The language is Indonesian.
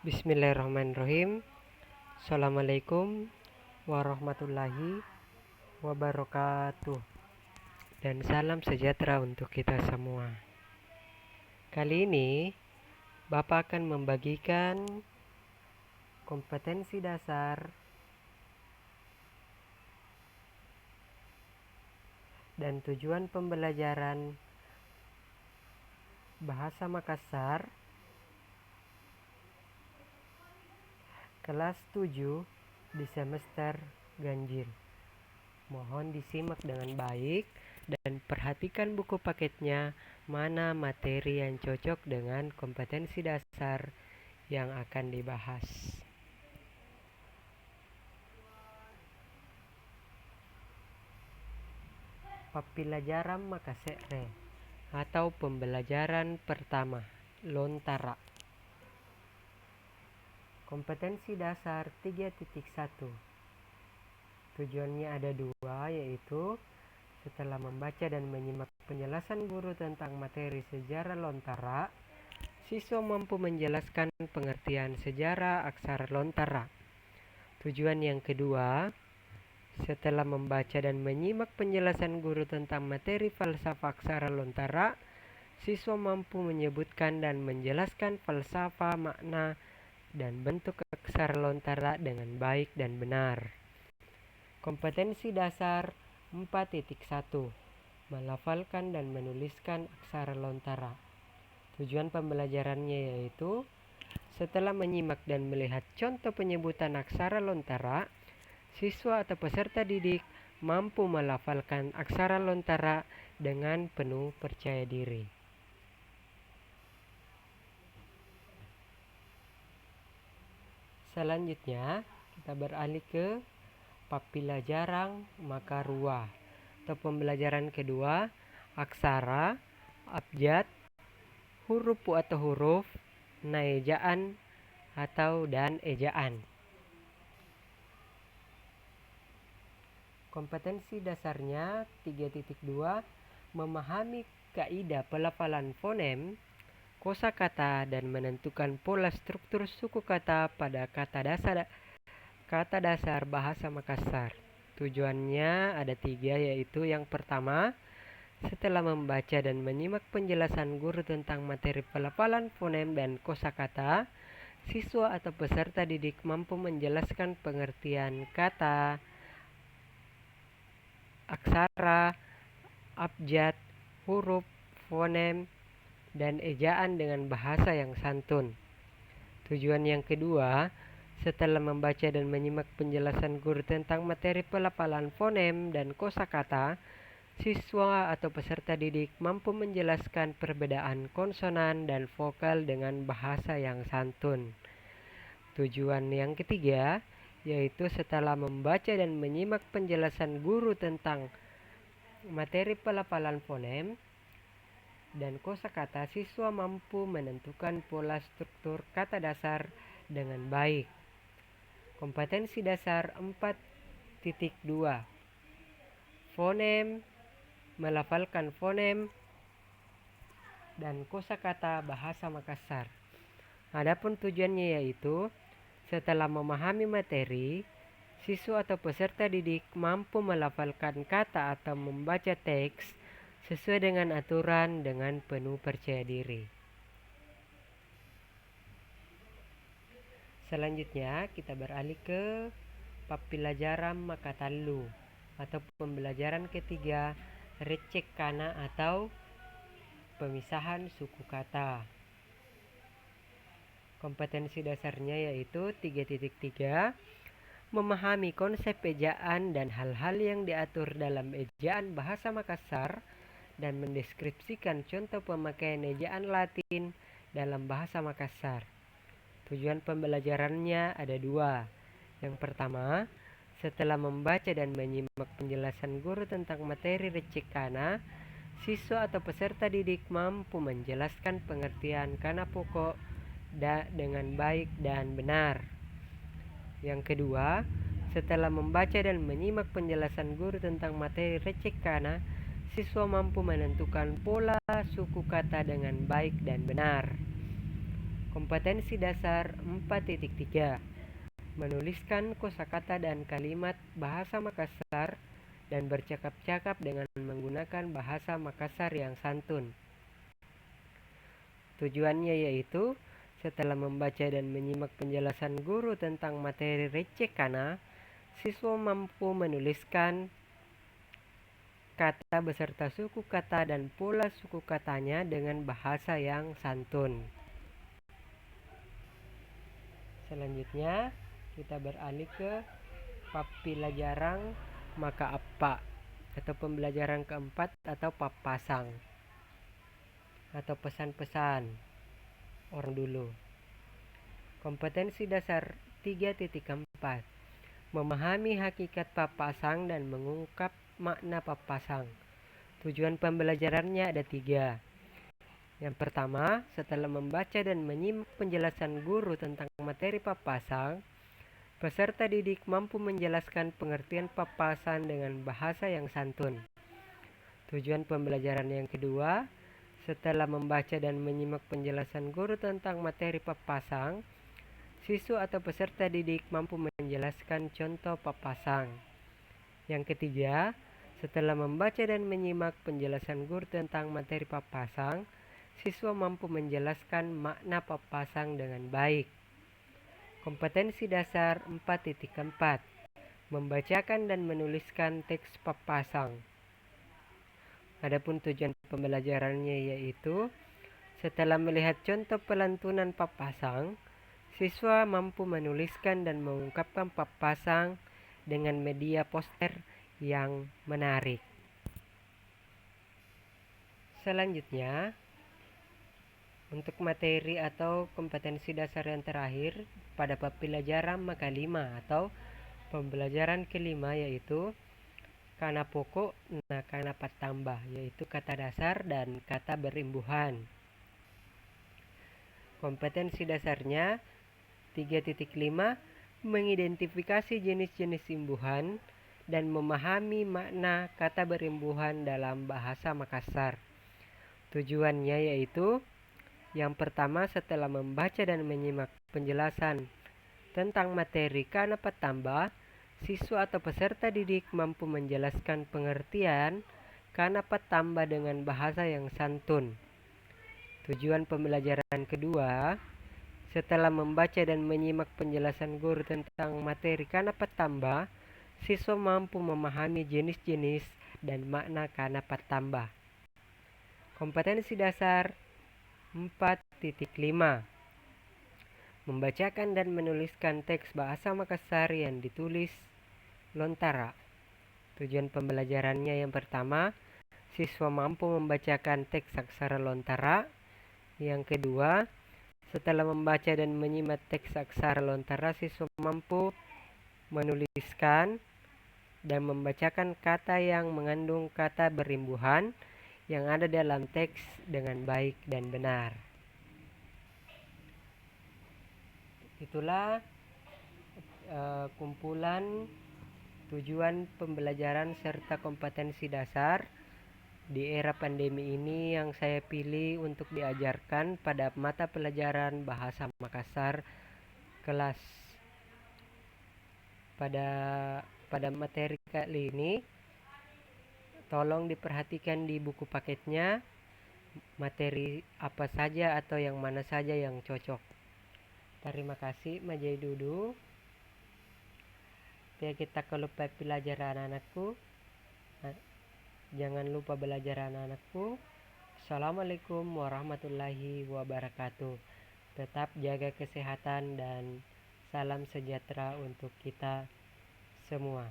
Bismillahirrahmanirrahim. Assalamualaikum warahmatullahi wabarakatuh. Dan salam sejahtera untuk kita semua. Kali ini Bapak akan membagikan kompetensi dasar dan tujuan pembelajaran Bahasa Makassar kelas 7 di semester ganjil. Mohon disimak dengan baik dan perhatikan buku paketnya mana materi yang cocok dengan kompetensi dasar yang akan dibahas. Pembelajaran Makassar atau pembelajaran pertama Lontara. Kompetensi dasar 3.1. Tujuannya ada dua, yaitu setelah membaca dan menyimak penjelasan guru tentang materi sejarah Lontara, siswa mampu menjelaskan pengertian sejarah aksara Lontara. Tujuan yang kedua, setelah membaca dan menyimak penjelasan guru tentang materi falsafah aksara Lontara, siswa mampu menyebutkan dan menjelaskan falsafah, makna, dan bentuk aksara Lontara dengan baik dan benar. Kompetensi dasar 4.1. Melafalkan dan menuliskan aksara Lontara. Tujuan pembelajarannya yaitu setelah menyimak dan melihat contoh penyebutan aksara Lontara, siswa atau peserta didik mampu melafalkan aksara Lontara dengan penuh percaya diri. Selanjutnya, kita beralih ke pembelajaran Makarua atau pembelajaran kedua, aksara, abjad, huruf atau huruf, ejaan atau dan ejaan. Kompetensi dasarnya 3.2. Memahami kaidah pelafalan fonem, kosakata, dan menentukan pola struktur suku kata pada kata dasar bahasa Makassar. Tujuannya ada 3, yaitu yang pertama, setelah membaca dan menyimak penjelasan guru tentang materi pelafalan fonem dan kosakata, siswa atau peserta didik mampu menjelaskan pengertian kata, aksara, abjad, huruf, fonem, dan ejaan dengan bahasa yang santun. Tujuan yang kedua, setelah membaca dan menyimak penjelasan guru tentang materi pelafalan fonem dan kosakata, siswa atau peserta didik mampu menjelaskan perbedaan konsonan dan vokal dengan bahasa yang santun. Tujuan yang ketiga, yaitu setelah membaca dan menyimak penjelasan guru tentang materi pelafalan fonem dan kosakata, siswa mampu menentukan pola struktur kata dasar dengan baik. Kompetensi dasar 4.2. Fonem, melafalkan fonem dan kosakata bahasa Makassar. Adapun tujuannya yaitu setelah memahami materi, siswa atau peserta didik mampu melafalkan kata atau membaca teks sesuai dengan aturan dengan penuh percaya diri. Selanjutnya kita beralih ke pembelajaran Makatalu atau pembelajaran ketiga, recekana atau pemisahan suku kata. Kompetensi dasarnya yaitu 3.3. Memahami konsep ejaan dan hal-hal yang diatur dalam ejaan bahasa Makassar dan mendeskripsikan contoh pemakaian ejaan Latin dalam bahasa Makassar. Tujuan pembelajarannya ada 2. Yang pertama, setelah membaca dan menyimak penjelasan guru tentang materi recekana, siswa atau peserta didik mampu menjelaskan pengertian kana pokok dengan baik dan benar. Yang kedua, setelah membaca dan menyimak penjelasan guru tentang materi recekana, siswa mampu menentukan pola suku kata dengan baik dan benar. Kompetensi dasar 4.3. Menuliskan kosakata dan kalimat bahasa Makassar dan bercakap-cakap dengan menggunakan bahasa Makassar yang santun. Tujuannya yaitu setelah membaca dan menyimak penjelasan guru tentang materi recekana, siswa mampu menuliskan kata beserta suku kata dan pola suku katanya dengan bahasa yang santun. Selanjutnya kita beralih ke pembelajaran maka apa atau pembelajaran keempat atau papasang atau pesan-pesan orang dulu. Kompetensi dasar 3.4. Memahami hakikat papasang dan mengungkap makna papasang. Tujuan pembelajarannya ada 3. Yang pertama, setelah membaca dan menyimak penjelasan guru tentang materi papasang, peserta didik mampu menjelaskan pengertian papasan dengan bahasa yang santun. Tujuan pembelajaran yang kedua, setelah membaca dan menyimak penjelasan guru tentang materi papasang, siswa atau peserta didik mampu menjelaskan contoh papasang. Yang ketiga, setelah membaca dan menyimak penjelasan guru tentang materi papasang, siswa mampu menjelaskan makna papasang dengan baik. Kompetensi dasar 4.4. Membacakan dan menuliskan teks papasang. Adapun tujuan pembelajarannya yaitu setelah melihat contoh pelantunan papasang, siswa mampu menuliskan dan mengungkapkan papasang dengan media poster yang menarik. Selanjutnya, untuk materi atau kompetensi dasar yang terakhir pada pembelajaran maka 5 atau pembelajaran kelima yaitu kana pokok na kana patambah, yaitu kata dasar dan kata berimbuhan. Kompetensi dasarnya 3.5. Mengidentifikasi jenis-jenis imbuhan dan memahami makna kata berimbuhan dalam bahasa Makassar. Tujuannya yaitu yang pertama, setelah membaca dan menyimak penjelasan tentang materi kana patambah, siswa atau peserta didik mampu menjelaskan pengertian kana patambah dengan bahasa yang santun. Tujuan pembelajaran kedua, setelah membaca dan menyimak penjelasan guru tentang materi kana patambah, siswa mampu memahami jenis-jenis dan makna kana patambah. Kompetensi dasar 4.5. Membacakan dan menuliskan teks bahasa Makassar yang ditulis lontara. Tujuan pembelajarannya yang pertama, siswa mampu membacakan teks aksara lontara. Yang kedua, setelah membaca dan menyimak teks aksara lontara, siswa mampu menuliskan dan membacakan kata yang mengandung kata berimbuhan yang ada dalam teks dengan baik dan benar. Itulah kumpulan tujuan pembelajaran serta kompetensi dasar di era pandemi ini yang saya pilih untuk diajarkan pada mata pelajaran bahasa Makassar kelas. Pada materi kali ini, tolong diperhatikan di buku paketnya materi apa saja atau yang mana saja yang cocok. Terima kasih, Majai Dudu. Biar kita lupa belajar anak-anakku. Jangan lupa belajar anak-anakku. Assalamualaikum warahmatullahi wabarakatuh. Tetap jaga kesehatan dan salam sejahtera untuk kita semua.